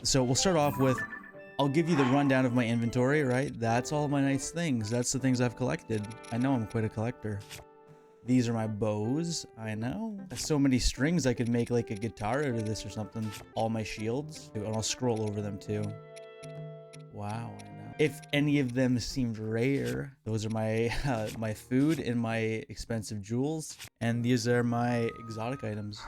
So we'll start off with, I'll give you the rundown of my inventory, right? That's all my nice things. That's the things I've collected. I know I'm quite a collector. These are my bows. I know. There's so many strings I could make like a guitar out of this or something. All my shields. And I'll scroll over them too. Wow, I know. If any of them seemed rare, those are my my food and my expensive jewels. And these are my exotic items.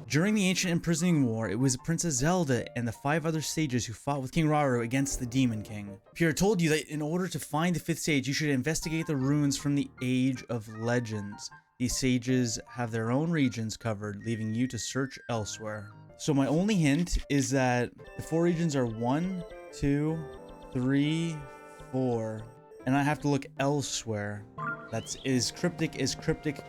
During the ancient imprisoning war, it was Princess Zelda and the 5 other sages who fought with King Hyrule against the Demon King. Purah told you that in order to find the 5th sage, you should investigate the ruins from the Age of Legends. These sages have their own regions covered, leaving you to search elsewhere. So my only hint is that the 4 regions are 1, 2, 3, 4, and I have to look elsewhere. That's as cryptic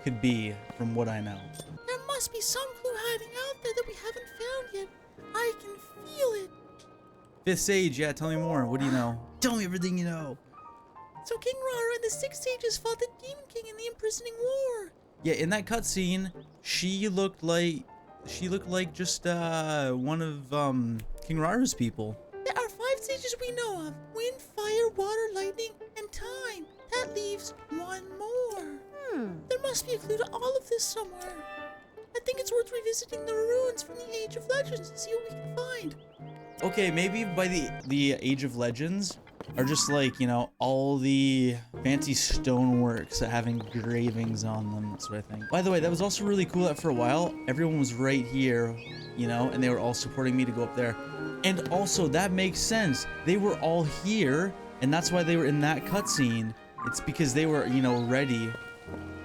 could be from what I know. There must be some clue hiding out there that we haven't found yet. I can feel it. 5th sage, yeah, tell me more. What do you know? Tell me everything you know. So King Hyrule and the 6 sages fought the Demon King in the imprisoning war. Yeah, in that cutscene, she looked like just one of King Hyrule's people. There are 5 sages we know of: wind, fire, water, lightning, and time. That leaves 1 more. There must be a clue to all of this somewhere. I think it's worth revisiting the ruins from the Age of Legends to see what we can find. Okay, maybe by the Age of Legends are just like, you know, all the fancy stoneworks that have engravings on them. That's what I think. By the way, that was also really cool that for a while, everyone was right here, you know, and they were all supporting me to go up there. And also, that makes sense. They were all here, and that's why they were in that cutscene. It's because they were, you know, ready,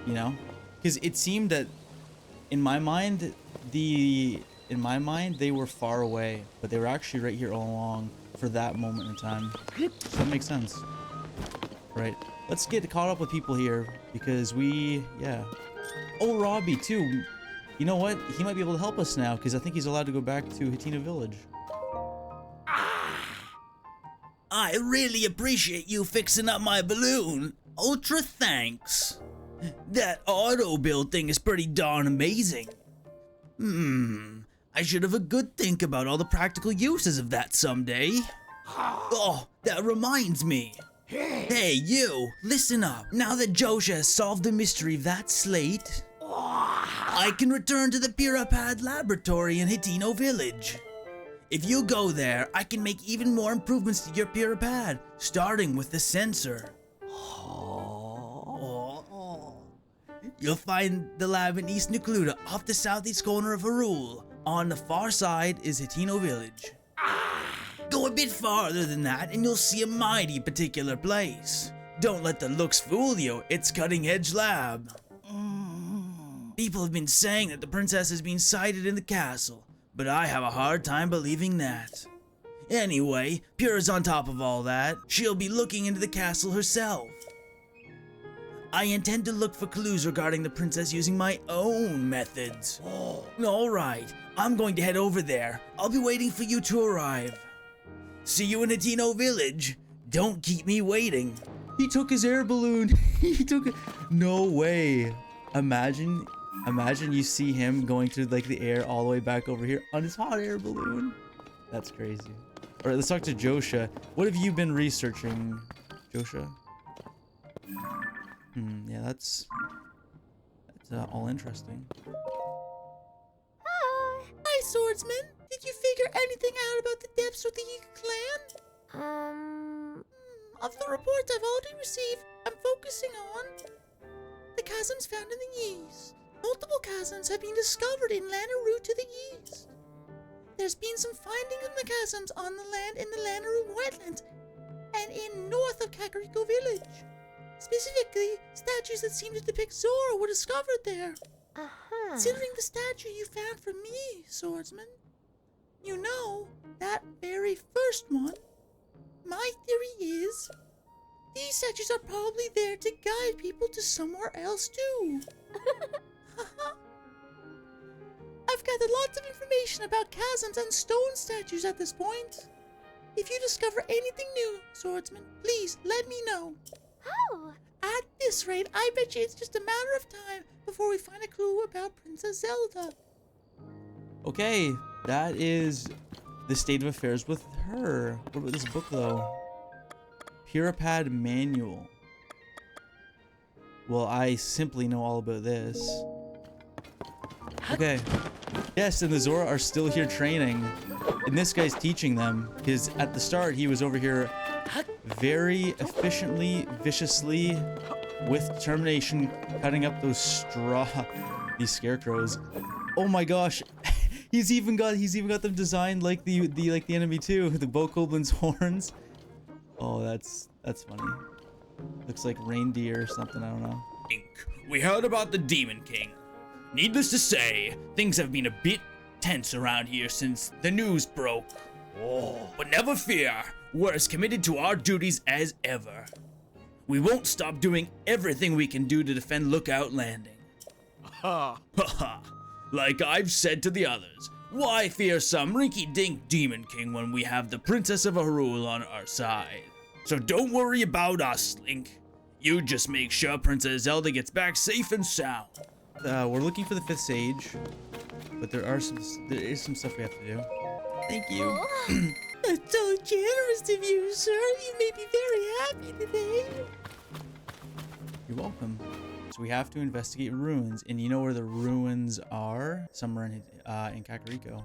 you know? Because it seemed that, in my mind, they were far away, but they were actually right here all along for that moment in time. So that makes sense. Right. Let's get caught up with people here, because yeah. Oh, Robbie, too. You know what? He might be able to help us now, because I think he's allowed to go back to Hateno Village. I really appreciate you fixing up my balloon. Ultra thanks. That auto build thing is pretty darn amazing. I should have a good think about all the practical uses of that someday. Oh, that reminds me. Hey, you, listen up. Now that Josha has solved the mystery of that slate, I can return to the Purah Pad laboratory in Hateno Village. If you go there, I can make even more improvements to your Purah Pad, starting with the sensor. You'll find the lab in East Nucluda, off the southeast corner of Hyrule. On the far side is Hateno Village. Go a bit farther than that and you'll see a mighty particular place. Don't let the looks fool you, it's cutting-edge lab. People have been saying that the princess has been sighted in the castle, but I have a hard time believing that. Anyway, Purah's on top of all that. She'll be looking into the castle herself. I intend to look for clues regarding the princess using my own methods. Alright, I'm going to head over there. I'll be waiting for you to arrive. See you in Hateno Village. Don't keep me waiting. He took his air balloon. He took it. No way. Imagine you see him going through like the air all the way back over here on his hot air balloon. That's crazy. All right, let's talk to Josha. What have you been researching, Josha? Yeah, that's all interesting. Hi, swordsman. Did you figure anything out about the depths of the Yi clan? Of the reports I've already received, I'm focusing on the chasms found in the east. Multiple chasms have been discovered in Narrate to the east. There's been some findings in the chasms on the land in the Narrate wetlands and in north of Kakariko village. Specifically, statues that seem to depict Zora were discovered there. Considering the statue you found for me, swordsman, you know, that very first one, my theory is these statues are probably there to guide people to somewhere else too. I've gathered lots of information about chasms and stone statues at this point. If you discover anything new, swordsman, please let me know. Oh! At this rate, I bet you it's just a matter of time before we find a clue about Princess Zelda. Okay, that is the state of affairs with her. What about this book though? Purah manual. Well, I simply know all about this. Okay. Yes, and the Zora are still here training. And this guy's teaching them. Because at the start, he was over here very efficiently, viciously, with determination, cutting up those these scarecrows. Oh my gosh. He's even got them designed like the enemy too. The Bokoblins horns. Oh, that's funny. Looks like reindeer or something, I don't know. We heard about the Demon King. Needless to say, things have been a bit tense around here since the news broke. But never fear, we're as committed to our duties as ever. We won't stop doing everything we can do to defend Lookout Landing. Like I've said to the others, why fear some rinky-dink Demon King when we have the Princess of Hyrule on our side? So don't worry about us, Link. You just make sure Princess Zelda gets back safe and sound. We're looking for the 5th sage, but there is some stuff we have to do. Thank you. That's so generous of you, sir. You made me very happy today. You're welcome. So we have to investigate ruins, and you know where the ruins are? Somewhere in Kakariko.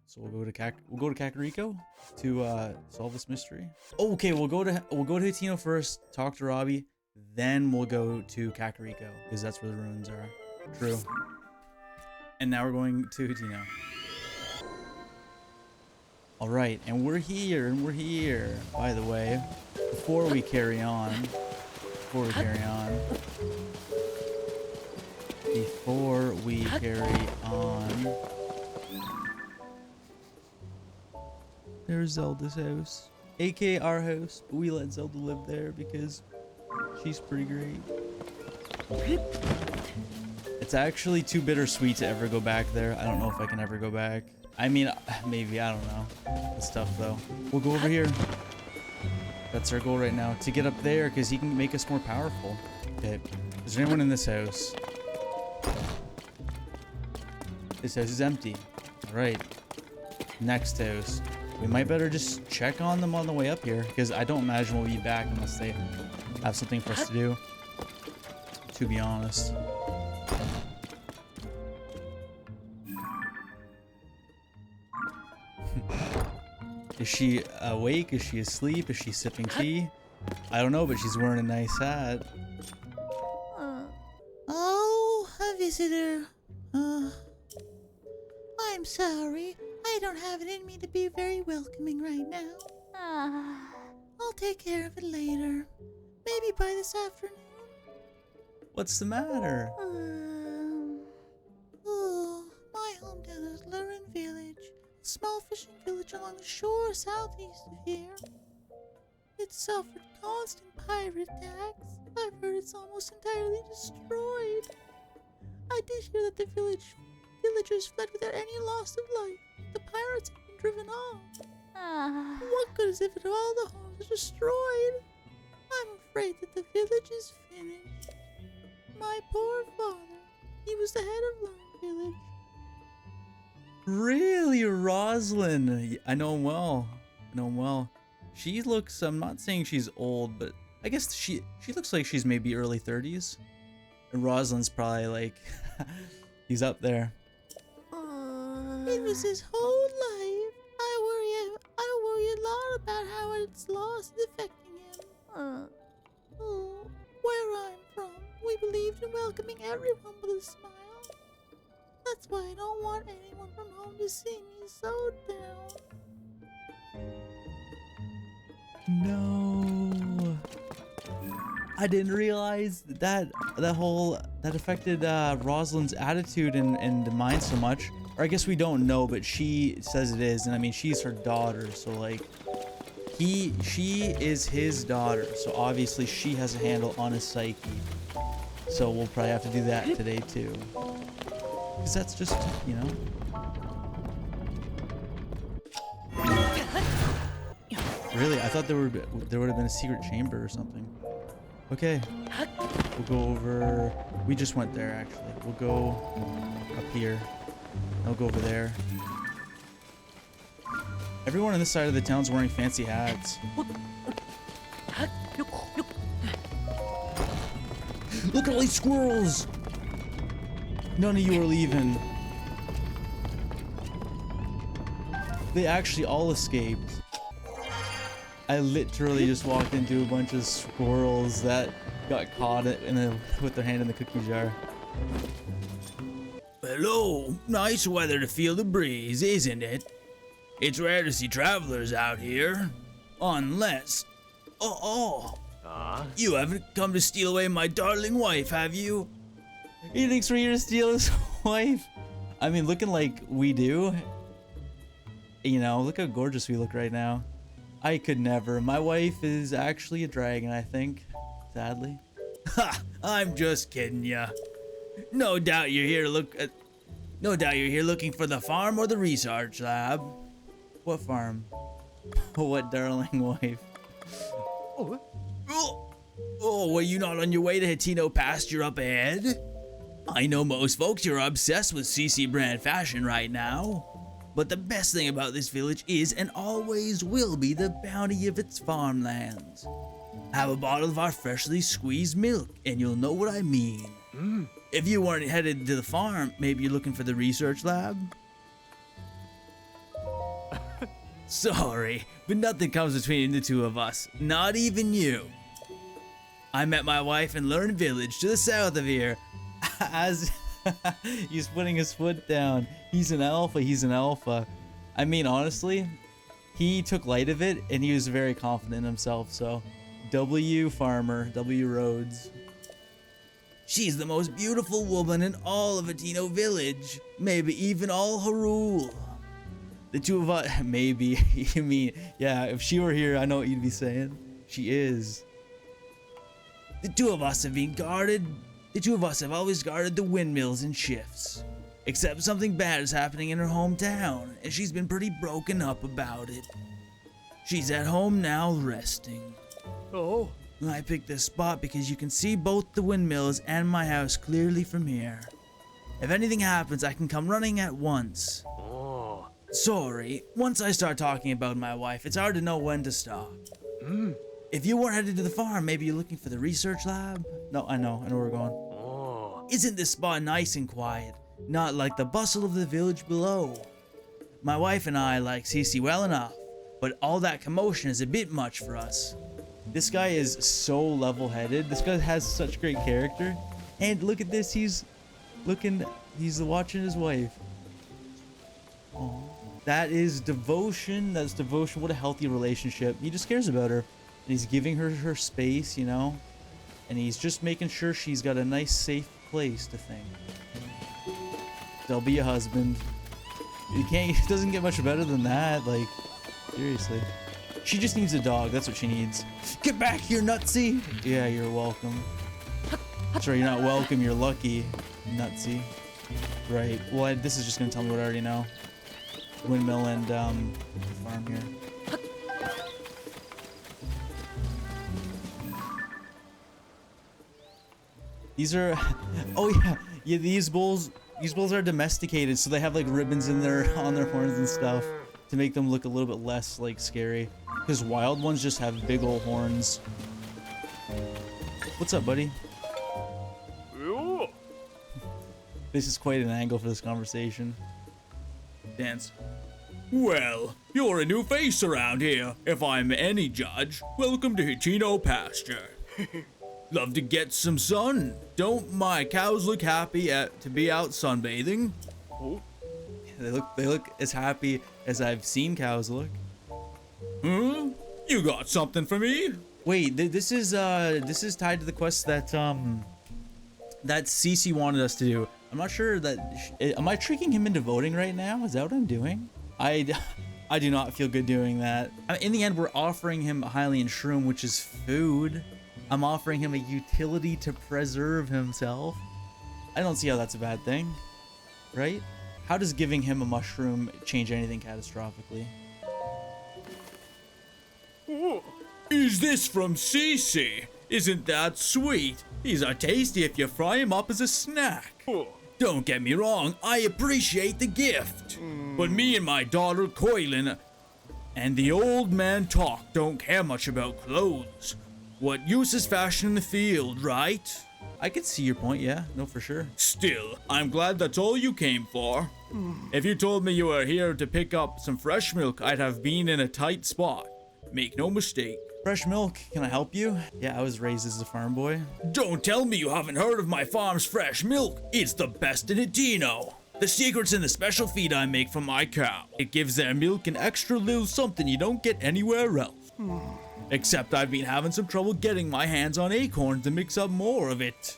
So we'll go to Kakariko to solve this mystery. Oh, okay, we'll go to Hateno first, talk to Robbie, then we'll go to Kakariko because that's where the ruins are. True. And now we're going to Hateno. All right, and we're here, By the way, before we carry on, there's Zelda's house, aka our house, but we let Zelda live there because she's pretty great. It's actually too bittersweet to ever go back there. I don't know if I can ever go back. I mean, maybe, I don't know. It's tough though. We'll go over here. That's our goal right now, to get up there because he can make us more powerful. Okay, is there anyone in this house? This house is empty. All right, next house. We might better just check on them on the way up here because I don't imagine we'll be back unless they have something for us to do, to be honest. Is she awake? Is she asleep? Is she sipping tea? I don't know, but she's wearing a nice hat. Oh, a visitor. I'm sorry. I don't have it in me to be very welcoming right now. I'll take care of it later. Maybe by this afternoon. What's the matter? My hometown is Lurin Village, a small fishing village along the shore southeast of here. It's suffered constant pirate attacks. I've heard it's almost entirely destroyed. I did hear that the villagers fled without any loss of life. The pirates have been driven off. What good is it if all the homes are destroyed? I'm afraid that the village is finished. My poor father, he was the head of Lurin Village. Really, Rosalind? I know him well. She looks, I'm not saying she's old, but I guess she looks like she's maybe early 30s. And Rosalind's probably like, he's up there. It was his whole life. I worry a lot about how its loss is affecting him. Where I'm from, we believed in welcoming everyone with a smile. That's why I don't want anyone from home to see me so down. No. I didn't realize that affected Rosalind's attitude and mind so much. Or I guess we don't know, but she says it is, and I mean she's her daughter, so like she is his daughter, so obviously she has a handle on his psyche. So we'll probably have to do that today too. Because that's just, you know. Really, I thought there would have been a secret chamber or something. Okay, we'll go over. We just went there actually. We'll go up here. I'll go over there. Everyone on this side of the town's wearing fancy hats. Look at all these squirrels! None of you are leaving. They actually all escaped. I literally just walked into a bunch of squirrels that got caught with their hand in the cookie jar. Hello, nice weather to feel the breeze, isn't it? It's rare to see travelers out here. Unless... You haven't come to steal away my darling wife, have you? He thinks we're here to steal his wife. I mean, looking like we do. You know, look how gorgeous we look right now. I could never. My wife is actually a dragon, I think. Sadly. Ha! I'm just kidding ya. No doubt you're here looking for the farm or the research lab. What farm? What darling wife? Oh, were you not on your way to Hateno pasture up ahead? I know most folks you're obsessed with CC brand fashion right now. But the best thing about this village is and always will be the bounty of its farmlands. Have a bottle of our freshly squeezed milk and you'll know what I mean. If you weren't headed to the farm, maybe you're looking for the research lab? Sorry, but nothing comes between the two of us, not even you. I met my wife in Learn Village to the south of here. As he's putting his foot down. He's an alpha, he's an alpha. I mean, honestly, he took light of it and he was very confident in himself, so W Farmer, W Rhodes. She's the most beautiful woman in all of Hateno Village, maybe even all Hyrule. The two of us, maybe, you mean, yeah, if she were here, I know what you'd be saying. She is. The two of us have always guarded the windmills in shifts. Except something bad is happening in her hometown, and she's been pretty broken up about it. She's at home now, resting. Oh. I picked this spot because you can see both the windmills and my house clearly from here. If anything happens, I can come running at once. Oh. Sorry, once I start talking about my wife, it's hard to know when to stop. If you weren't headed to the farm, maybe you're looking for the research lab? No, I know where we're going. Oh. Isn't this spot nice and quiet? Not like the bustle of the village below. My wife and I like CC well enough, but all that commotion is a bit much for us. This guy is so level-headed. This guy has such great character. And look at this, he's watching his wife. Oh, that is devotion. That's devotion. What a healthy relationship. He just cares about her. And he's giving her her space, you know? And he's just making sure she's got a nice, safe place to think. They'll be a husband. It doesn't get much better than that. Like, seriously. She just needs a dog. That's what she needs. Get back here, nutsy. Yeah, you're welcome. Sorry, you're not welcome. You're lucky, nutsy. Right. Well, this is just gonna tell me what I already know. Windmill and farm here. These are. Oh yeah. These bulls are domesticated, so they have like ribbons on their horns and stuff to make them look a little bit less like scary. Because wild ones just have big old horns. What's up, buddy? Ew. This is quite an angle for this conversation. Dance. Well, you're a new face around here, if I'm any judge. Welcome to Hateno pasture. Love to get some sun. Don't my cows look happy to be out sunbathing? Oh. They look as happy as I've seen cows look. You got something for me? Wait, this is tied to the quest that Cece wanted us to do. I'm not sure that am I tricking him into voting right now? Is that what I'm doing? I do not feel good doing that. In the end, we're offering him a Hylian shroom, which is food. I'm offering him a utility to preserve himself. I don't see how that's a bad thing, right? How does giving him a mushroom change anything catastrophically? Oh. Is this from Cece? Isn't that sweet? These are tasty if you fry him up as a snack. Oh. Don't get me wrong, I appreciate the gift. But me and my daughter Coilin And the old man talk don't care much about clothes. What use is fashion in the field, right? I could see your point, yeah. No, for sure. Still, I'm glad that's all you came for. If you told me you were here to pick up some fresh milk, I'd have been in a tight spot. Make no mistake. Fresh milk, can I help you? Yeah, I was raised as a farm boy. Don't tell me you haven't heard of my farm's fresh milk. It's the best in Hateno. The secret's in the special feed I make from my cow. It gives their milk an extra little something you don't get anywhere else. Except I've been having some trouble getting my hands on acorns to mix up more of it.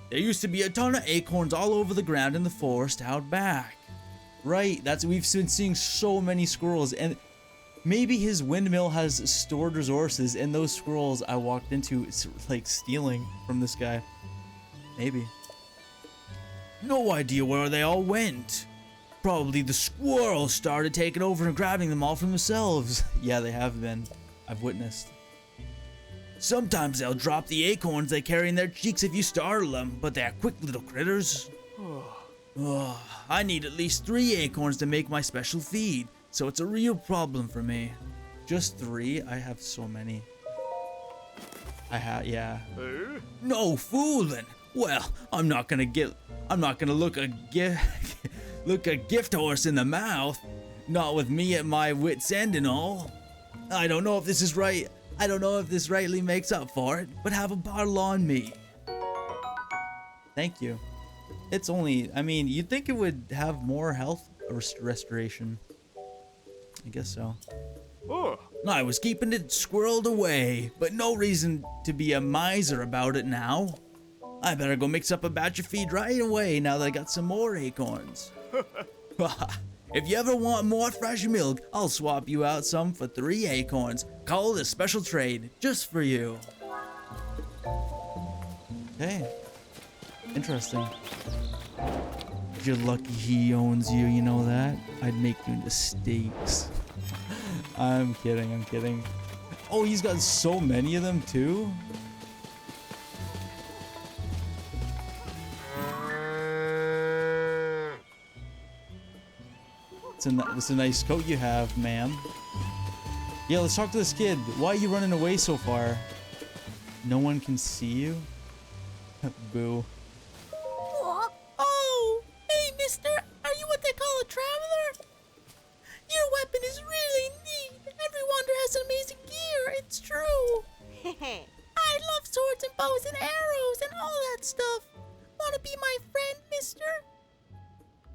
There used to be a ton of acorns all over the ground in the forest out back. Right, we've been seeing so many squirrels, and maybe his windmill has stored resources, and those squirrels I walked into, like, stealing from this guy. Maybe. No idea where they all went. Probably the squirrels started taking over and grabbing them all for themselves. Yeah, they have been. I've witnessed. Sometimes they'll drop the acorns they carry in their cheeks if you startle them, but they're quick little critters. I need at least 3 acorns to make my special feed, so it's a real problem for me. Just 3? I have so many. Yeah. Eh? No fooling. Well, I'm not gonna look a gift horse in the mouth. Not with me at my wit's end and all. I don't know if this is right. I don't know if this rightly makes up for it, but have a bottle on me. Thank you. It's only, I mean, you'd think it would have more health restoration. I guess so. Oh. I was keeping it squirreled away, but no reason to be a miser about it now. I better go mix up a batch of feed right away now that I got some more acorns. If you ever want more fresh milk, I'll swap you out some for 3 acorns. Call it a special trade, just for you. Okay. Interesting. You're lucky he owns you, you know that? I'd make you into steaks. I'm kidding. Oh, he's got so many of them too? It's a nice coat you have, ma'am. Yeah, let's talk to this kid. Why are you running away so far? No one can see you? Boo. Oh, hey, mister. Are you what they call a traveler? Your weapon is really neat. Every wonder has amazing gear. It's true. I love swords and bows and arrows and all that stuff. Wanna be my friend, mister?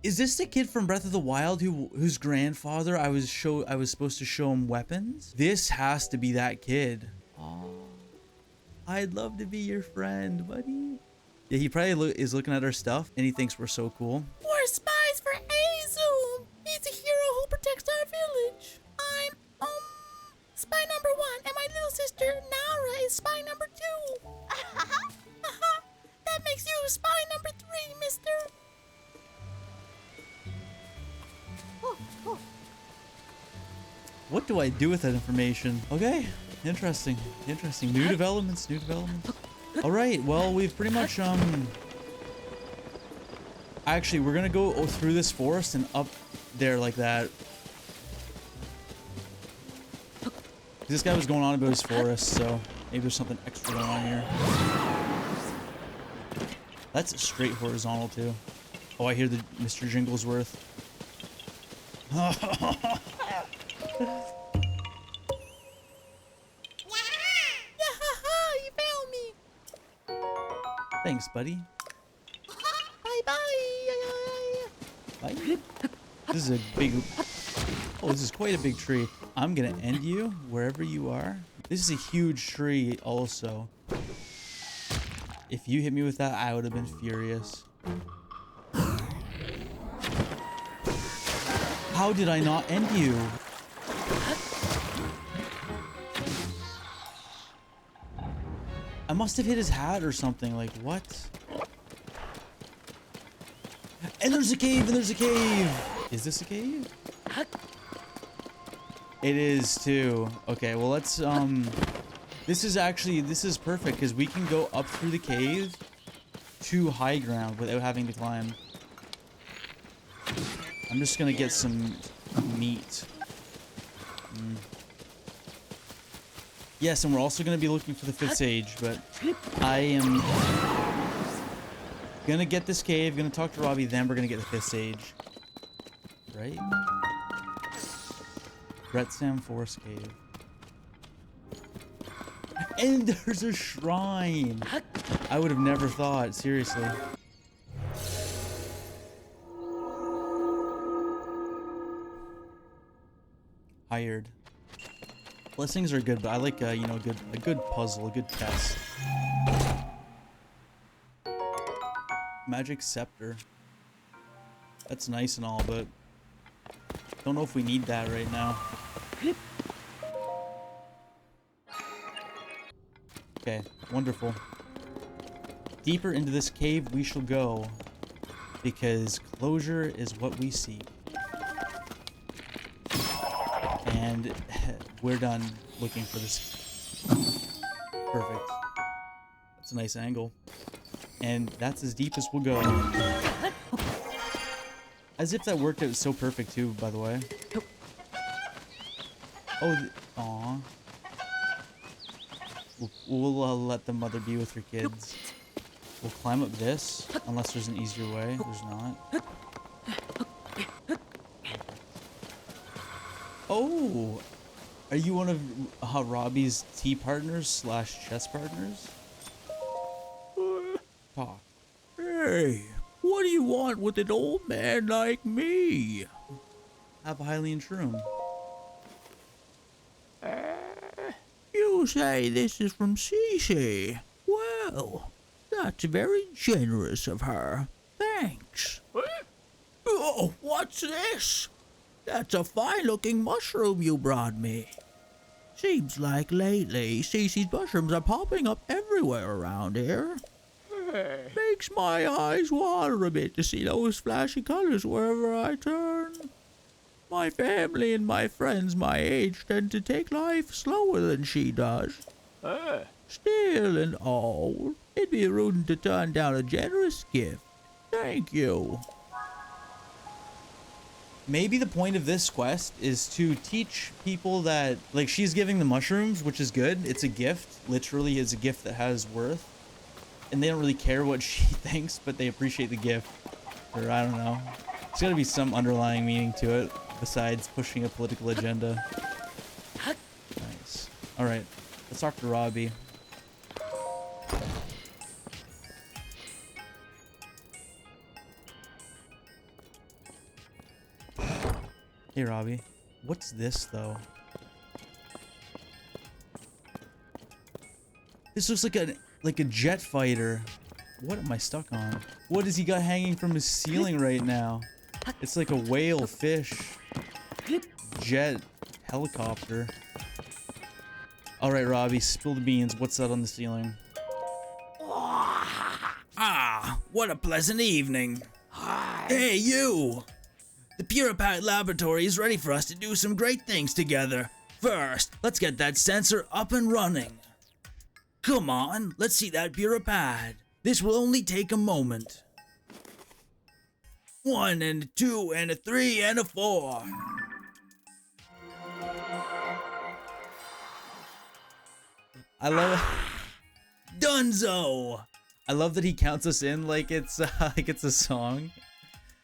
Is this the kid from Breath of the Wild whose grandfather I was supposed to show him weapons? This has to be that kid. Aw. I'd love to be your friend, buddy. Yeah, he probably is looking at our stuff and he thinks we're so cool. We're spies for Azum. He's a hero who protects our village. I'm, spy number 1, and my little sister, Nara, is spy number 2. That makes you spy number 3, mister. What do I do with that information? Okay, interesting. New developments. All right, well, we've pretty much, actually, we're gonna go through this forest and up there like that. This guy was going on about his forest, so maybe there's something extra going on here. That's straight horizontal, too. Oh, I hear the Mr. Jinglesworth. You found me. Thanks, buddy. Bye. Bye. This is a big... Oh, this is quite a big tree. I'm gonna end you wherever you are. This is a huge tree also. If you hit me with that, I would have been furious. How did I not end you? I must have hit his hat or something. Like, what? And there's a cave, Is this a cave? It is too. Okay, well let's, this is perfect because we can go up through the cave to high ground without having to climb. I'm just gonna get some meat. Yes, and we're also going to be looking for the 5th sage, but I am going to get this cave, going to talk to Robbie, then we're going to get the 5th sage. Right? Retsam Forest Cave. And there's a shrine! I would have never thought, seriously. Hired. Blessings are good, but I like, you know, a good puzzle, a good test. Magic Scepter. That's nice and all, but don't know if we need that right now. Okay, wonderful. Deeper into this cave we shall go, because closure is what we seek. And we're done looking for this. Perfect. That's a nice angle. And that's as deep as we'll go. As if that worked out so perfect too, by the way. Oh, aw. We'll let the mother be with her kids. We'll climb up this, unless there's an easier way. There's not. Oh! Are you one of Robbie's tea partners slash chess partners? Talk. Hey, what do you want with an old man like me? Have a Hylian shroom. You say this is from Cece. Well, that's very generous of her. Thanks. Oh, what's this? That's a fine-looking mushroom you brought me. Seems like lately Cece's mushrooms are popping up everywhere around here. Makes my eyes water a bit to see those flashy colors wherever I turn. My family and my friends my age tend to take life slower than she does. Still and all, it'd be rude to turn down a generous gift. Thank you. Maybe the point of this quest is to teach people that, like, she's giving the mushrooms, which is good. It's a gift. Literally, it's a gift that has worth. And they don't really care what she thinks, but they appreciate the gift. Or I don't know. There's gotta be some underlying meaning to it, besides pushing a political agenda. Nice. Alright, let's talk to Robbie. Hey Robbie, what's this though? This looks like a jet fighter. What am I stuck on? What has he got hanging from his ceiling right now? It's like a whale, fish, jet, helicopter. All right, Robbie, spill the beans. What's that on the ceiling? Ah, what a pleasant evening. Hey, you! The Purah laboratory is ready for us to do some great things together. First, let's get that sensor up and running. Come on, let's see that Purah pad. This will only take a moment. 1 and a 2 and a 3 and a 4. I love it. Dunzo! I love that he counts us in like it's a song.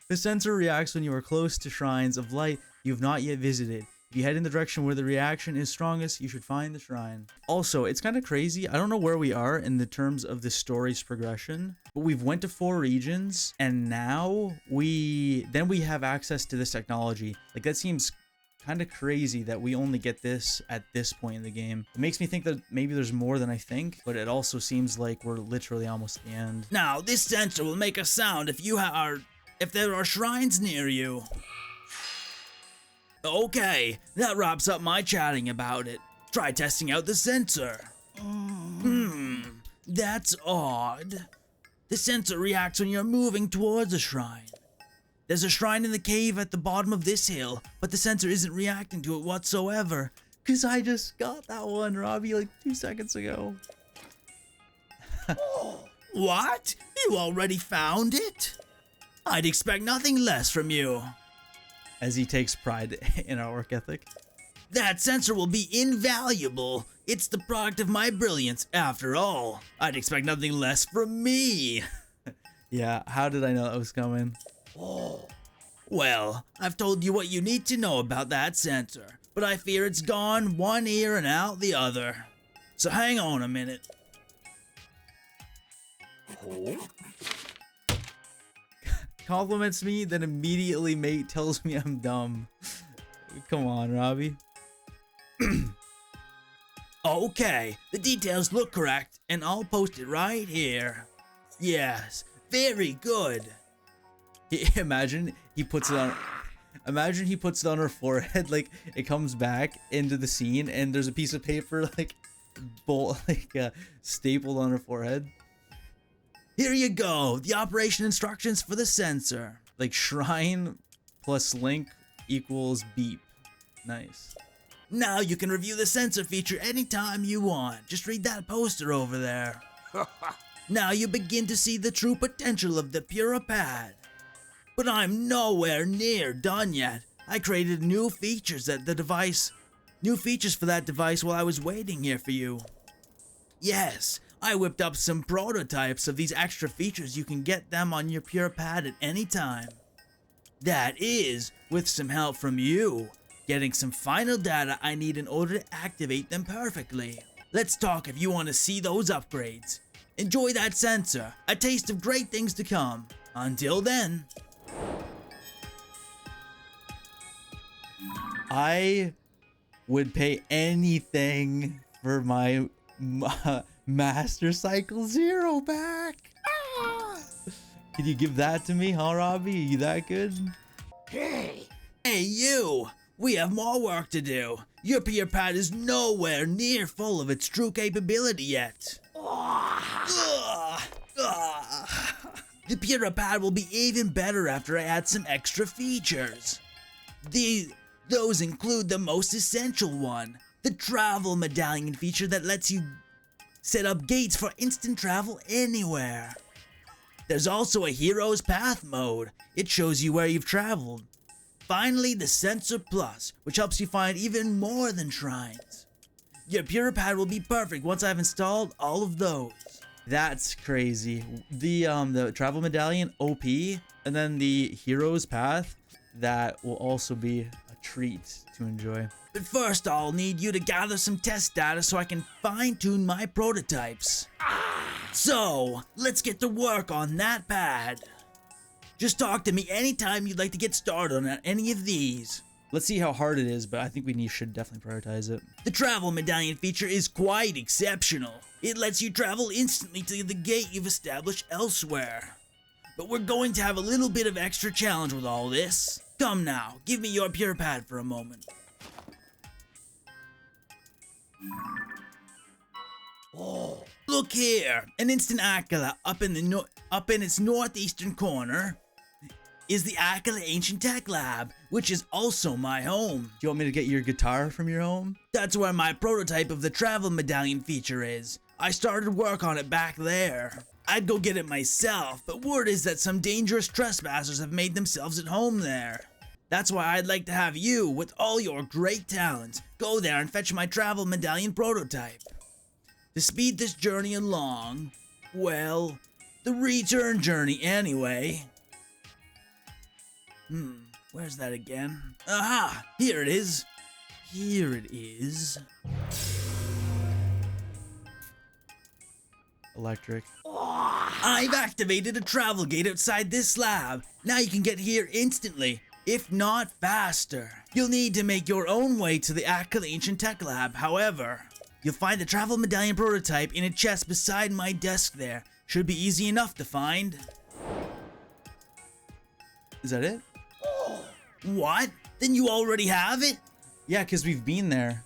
The sensor reacts when you are close to shrines of light you have not yet visited. If you head in the direction where the reaction is strongest, you should find the shrine. Also, it's kind of crazy. I don't know where we are in the terms of the story's progression, but we've went to 4 regions and now we have access to this technology. Like, that seems kind of crazy that we only get this at this point in the game. It makes me think that maybe there's more than I think, but it also seems like we're literally almost at the end. Now, this sensor will make a sound if there are shrines near you. Okay, that wraps up my chatting about it. Try testing out the sensor. That's odd. The sensor reacts when you're moving towards a shrine. There's a shrine in the cave at the bottom of this hill, but the sensor isn't reacting to it whatsoever. Cause I just got that one, Robbie, like 2 seconds ago. What? You already found it? I'd expect nothing less from you. As he takes pride in our work ethic. That sensor will be invaluable. It's the product of my brilliance, after all. I'd expect nothing less from me. Yeah, how did I know that was coming? Well, I've told you what you need to know about that sensor, but I fear it's gone one ear and out the other. So hang on a minute. Compliments me, then immediately mate tells me I'm dumb. Come on, Robbie. Okay, the details look correct, and I'll post it right here. Yes, very good. Imagine he puts it on. Imagine he puts it on her forehead, like it comes back into the scene, and there's a piece of paper stapled on her forehead. Here you go, the operation instructions for the sensor. Like shrine plus link equals beep. Nice. Now you can review the sensor feature anytime you want. Just read that poster over there. Now you begin to see the true potential of the Purah pad. But I'm nowhere near done yet. I created new features for that device while I was waiting here for you. Yes, I whipped up some prototypes of these extra features. You can get them on your Purah pad at any time. That is, with some help from you. Getting some final data I need in order to activate them perfectly. Let's talk if you want to see those upgrades. Enjoy that sensor, a taste of great things to come. Until then. I would pay anything for my Master Cycle Zero back. Ah! Can you give that to me, huh, Robbie? Are you that good? Hey you! We have more work to do. Your Purah pad is nowhere near full of its true capability yet. The Purah pad will be even better after I add some extra features. Those include the most essential one, the travel medallion feature that lets you set up gates for instant travel anywhere. There's also a Hero's Path mode. It shows you where you've traveled. Finally, the Sensor Plus, which helps you find even more than shrines. Your Purah pad will be perfect once I've installed all of those. That's crazy. The travel medallion, OP, and then the Hero's Path, that will also be a treat to enjoy. But first, I'll need you to gather some test data so I can fine-tune my prototypes. So, let's get to work on that pad. Just talk to me anytime you'd like to get started on any of these. Let's see how hard it is, but I think we should definitely prioritize it. The travel medallion feature is quite exceptional. It lets you travel instantly to the gate you've established elsewhere. But we're going to have a little bit of extra challenge with all this. Come now, give me your Purah pad for a moment. Oh, look here! An instant Akala up in its northeastern corner is the Akala Ancient Tech Lab, which is also my home. Do you want me to get your guitar from your home? That's where my prototype of the travel medallion feature is. I started work on it back there. I'd go get it myself, but word is that some dangerous trespassers have made themselves at home there. That's why I'd like to have you, with all your great talents, go there and fetch my travel medallion prototype. To speed this journey along, well, the return journey anyway. Where's that again? Aha! Here it is. Here it is. Electric. I've activated a travel gate outside this lab. Now you can get here instantly, if not faster. You'll need to make your own way to the Akala Ancient Tech Lab, however. You'll find the travel medallion prototype in a chest beside my desk there. Should be easy enough to find. Is that it? What? Then you already have it? Yeah, because we've been there.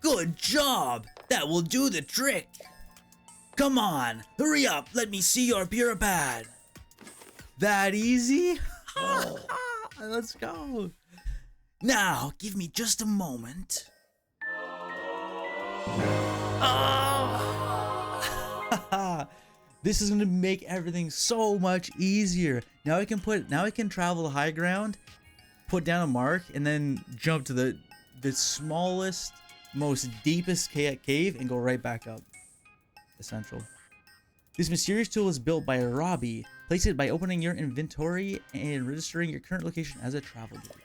Good job! That will do the trick. Come on, hurry up, let me see your Purah pad. That easy? Let's go. Now, give me just a moment. This is gonna make everything so much easier. Now I can travel the high ground, put down a mark, and then jump to the the smallest, most deepest cave and go right back up. Essential. This mysterious tool is built by Robbie. Place it by opening your inventory and registering your current location as a travel gate.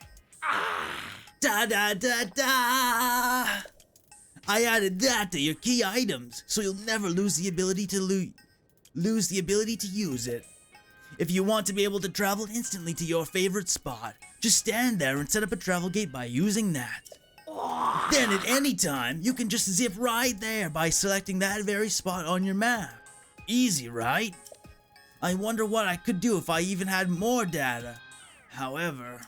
Da da da da! I added that to your key items, so you'll never lose the ability to use it. If you want to be able to travel instantly to your favorite spot, just stand there and set up a travel gate by using that. Then at any time, you can just zip right there by selecting that very spot on your map. Easy, right? I wonder what I could do if I even had more data. However,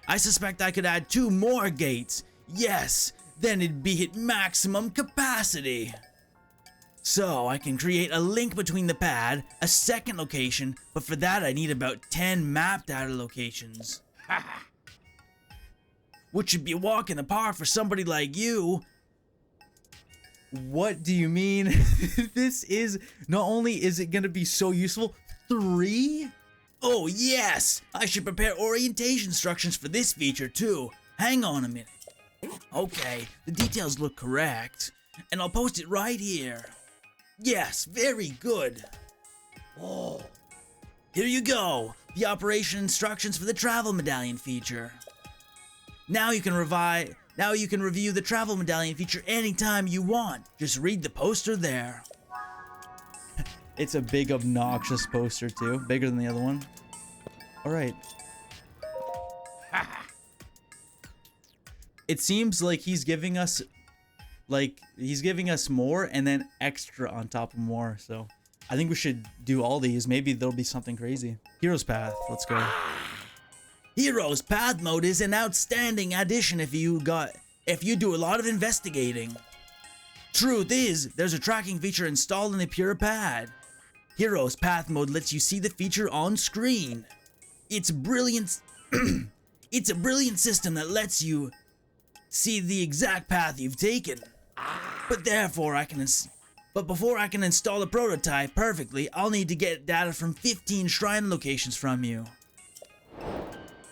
I suspect I could add 2 more gates. Yes, then it'd be at maximum capacity. So I can create a link between the pad, a second location, but for that I need about 10 map data locations. Which should be a walk in the park for somebody like you. What do you mean? This is, not only is it gonna be so useful, 3? Oh yes! I should prepare orientation instructions for this feature too. Hang on a minute. Okay, the details look correct. And I'll post it right here. Yes, very good. Oh. Here you go, the operation instructions for the travel medallion feature. Now you can review the travel medallion feature anytime you want. Just read the poster there. It's a big obnoxious poster too, bigger than the other one. All right. It seems like he's giving us more and then extra on top of more. So I think we should do all these. Maybe there'll be something crazy. Hero's Path, let's go. Hero's Path mode is an outstanding addition if you do a lot of investigating. Truth is, there's a tracking feature installed in the Purah pad. Hero's Path mode lets you see the feature on screen. It's brilliant. It's a brilliant system that lets you see the exact path you've taken. But before I can install the prototype perfectly, I'll need to get data from 15 shrine locations from you.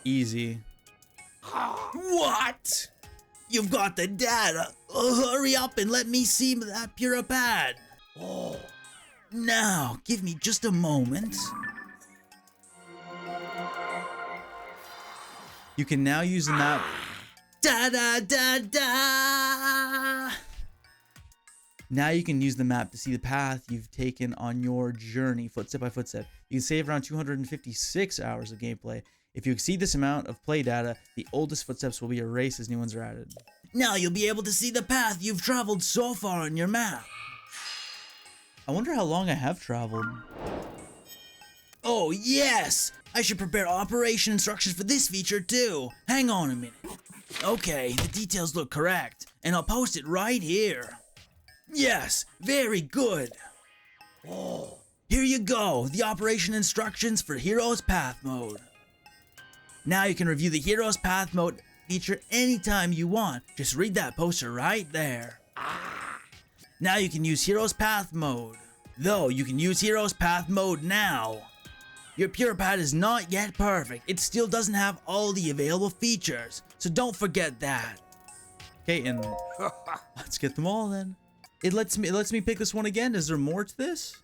Easy. What? You've got the data. Hurry up and let me see that Purah pad. Oh. Now, give me just a moment. You can now use the map. Da da da da! Now you can use the map to see the path you've taken on your journey, footstep by footstep. You can save around 256 hours of gameplay. If you exceed this amount of play data, the oldest footsteps will be erased as new ones are added. Now you'll be able to see the path you've traveled so far on your map. I wonder how long I have traveled. Oh yes! I should prepare operation instructions for this feature too. Hang on a minute. Okay, the details look correct, and I'll post it right here. Yes, very good. Oh, here you go, the operation instructions for Hero's Path mode. Now you can review the Hero's Path mode feature anytime you want. Just read that poster right there. Now you can use Hero's Path mode. Though you can use Hero's Path mode now. Your Purah pad is not yet perfect. It still doesn't have all the available features, so don't forget that. Okay, and let's get them all then. It lets me pick this one again. Is there more to this?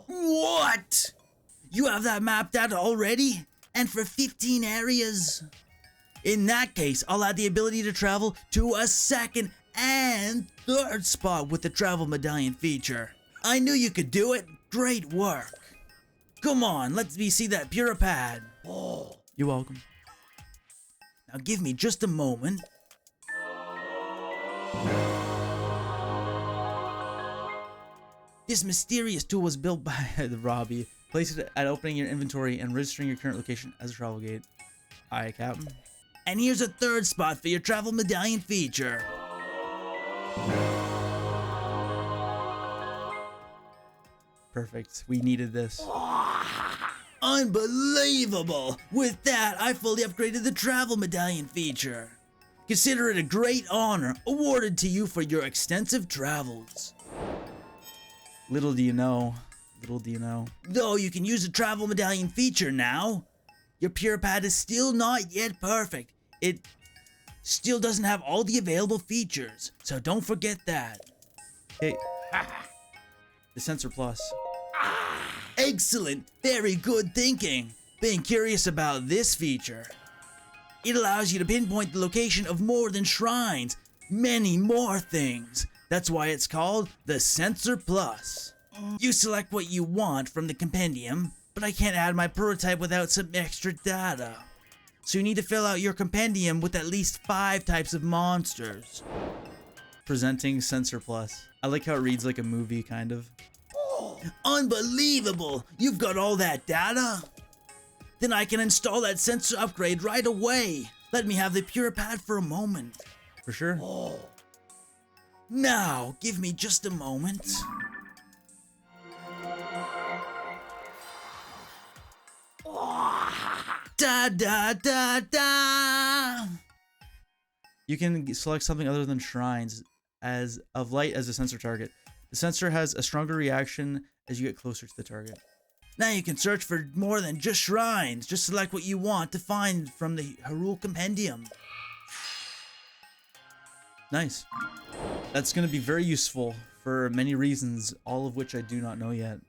What? You have that map data already? And for 15 areas? In that case, I'll add the ability to travel to a second and third spot with the travel medallion feature. I knew you could do it. Great work. Come on, let me see that Purah pad. Oh. You're welcome. Now give me just a moment. This mysterious tool was built by Robbie. Place it at opening your inventory and registering your current location as a travel gate. Aye, Captain. And here's a third spot for your travel medallion feature. Perfect. We needed this. Unbelievable! With that, I fully upgraded the travel medallion feature. Consider it a great honor awarded to you for your extensive travels. Little do you know. Little do you know. Though you can use the travel medallion feature now, your Purah pad is still not yet perfect. still doesn't have all the available features, so don't forget that. Okay. The Sensor Plus. Excellent, very good thinking. Being curious about this feature. It allows you to pinpoint the location of more than shrines, many more things. That's why it's called the Sensor Plus. You select what you want from the compendium, but I can't add my prototype without some extra data. So you need to fill out your compendium with at least 5 types of monsters. Presenting Sensor Plus. I like how it reads like a movie, kind of. Unbelievable! You've got all that data? Then I can install that sensor upgrade right away. Let me have the Purah pad for a moment. For sure. Now, give me just a moment. Da da da da! You can select something other than shrines as of light as a sensor target. The sensor has a stronger reaction as you get closer to the target. Now you can search for more than just shrines. Just select what you want to find from the Hyrule compendium. Nice. That's going to be very useful for many reasons, all of which I do not know yet.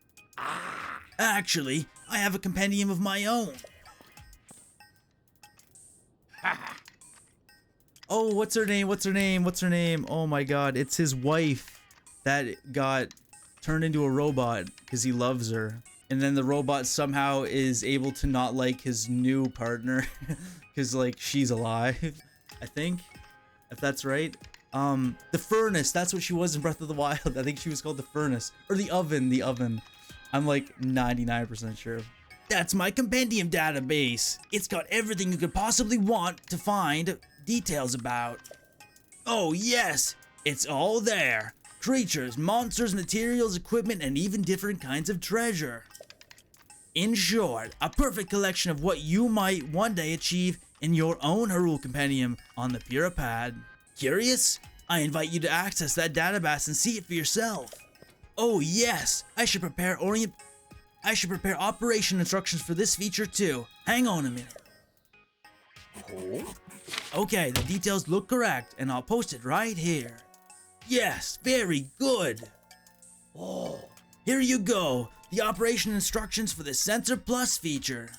Actually, I have a compendium of my own. Oh, what's her name? What's her name? What's her name? Oh my god, it's his wife that got turned into a robot because he loves her. And then the robot somehow is able to not like his new partner because, like, she's alive, I think, if that's right. The Furnace, that's what she was in Breath of the Wild. I think she was called the Furnace. Or the Oven. I'm like 99% sure. That's my compendium database. It's got everything you could possibly want to find details about. Oh yes, it's all there. Creatures, monsters, materials, equipment, and even different kinds of treasure. In short, a perfect collection of what you might one day achieve in your own Hyrule compendium on the Purah pad. Curious? I invite you to access that database and see it for yourself. Oh yes, I should prepare operation instructions for this feature too. Hang on a minute. Okay, the details look correct, and I'll post it right here. Yes, very good. Oh, here you go, the operation instructions for the Sensor Plus feature.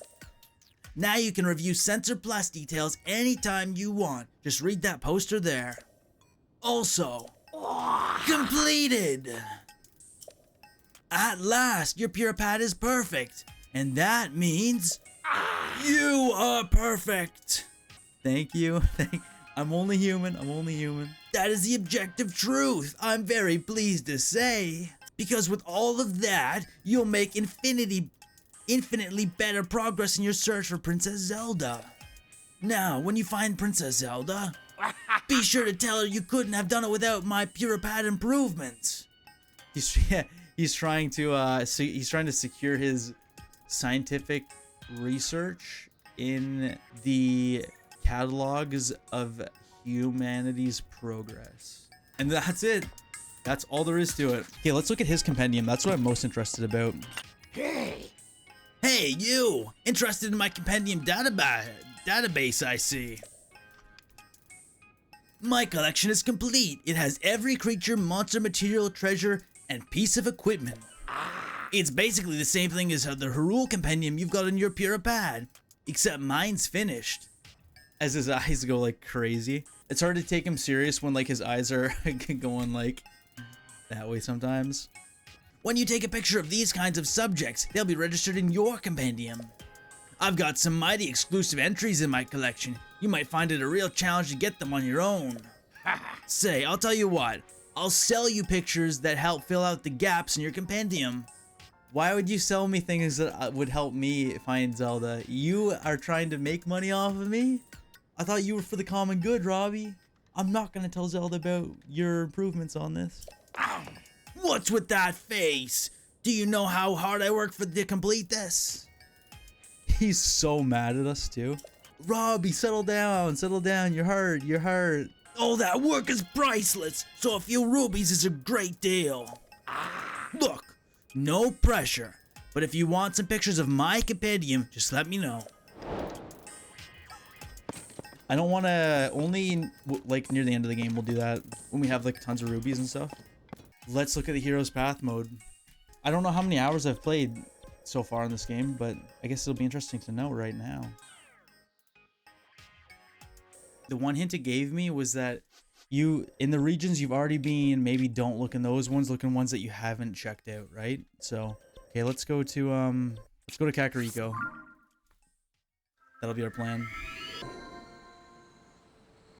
Now you can review Sensor Plus details anytime you want. Just read that poster there. Also, completed! At last, your Purah pad is perfect, and that means you are perfect. Thank you. I'm only human. That is the objective truth, I'm very pleased to say. Because with all of that, you'll make infinitely better progress in your search for Princess Zelda. Now, when you find Princess Zelda, be sure to tell her you couldn't have done it without my Purah pad improvements. He's trying to secure his scientific research in the catalogs of humanity's progress. And that's it. That's all there is to it. Okay, let's look at his compendium. That's what I'm most interested about. Hey, you! Interested in my compendium database, I see. My collection is complete. It has every creature, monster, material, treasure, and piece of equipment. It's basically the same thing as the Hyrule compendium you've got in your Purah pad, except mine's finished. As his eyes go like crazy. It's hard to take him serious when like his eyes are going like that way sometimes. When you take a picture of these kinds of subjects, they'll be registered in your compendium. I've got some mighty exclusive entries in my collection. You might find it a real challenge to get them on your own. Say, I'll tell you what, I'll sell you pictures that help fill out the gaps in your compendium. Why would you sell me things that would help me find Zelda? You are trying to make money off of me? I thought you were for the common good, Robbie. I'm not gonna tell Zelda about your improvements on this. What's with that face? Do you know how hard I work to complete this? He's so mad at us too. Robbie, settle down, you're hurt. All that work is priceless, so a few rubies is a great deal. Look, no pressure, but if you want some pictures of my compendium, just let me know. I don't want to like near the end of the game. We'll do that when we have like tons of rubies and stuff. Let's look at the hero's path mode. I don't know how many hours I've played so far in this game, but I guess it'll be interesting to know right now. The one hint it gave me was that in the regions you've already been, maybe don't look in those ones, look in ones that you haven't checked out, right? So, okay, let's go to Kakariko. That'll be our plan.